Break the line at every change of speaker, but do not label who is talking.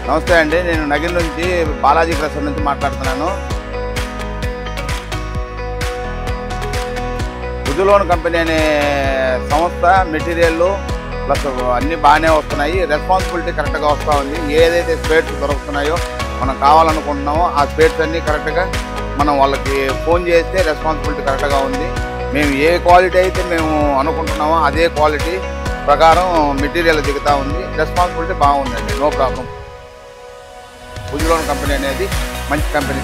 నమస్తే అండి, నేను నగిరి నుంచి బాలాజీ క్రషర్ నుంచి మాట్లాడుతున్నాను. ఉజులోన్ కంపెనీ అనే సంస్థ మెటీరియల్ ప్లస్ అన్నీ బాగానే వస్తున్నాయి. రెస్పాన్సిబిలిటీ కరెక్ట్గా వస్తూ ఉంది. ఏదైతే స్పేర్స్ దొరుకుతున్నాయో మనం కావాలనుకుంటున్నామో ఆ స్పేర్స్ అన్నీ కరెక్ట్గా మనం వాళ్ళకి ఫోన్ చేస్తే రెస్పాన్సిబిలిటీ కరెక్ట్గా ఉంది. మేము ఏ క్వాలిటీ అయితే మేము అనుకుంటున్నామో అదే క్వాలిటీ ప్రకారం మెటీరియల్ దిగుతూ ఉంది. రెస్పాన్సిబిలిటీ బాగుందండి, నో ప్రాబ్లం. ఉజులోన్ కంపెనీ అనేది మంచి కంపెనీ.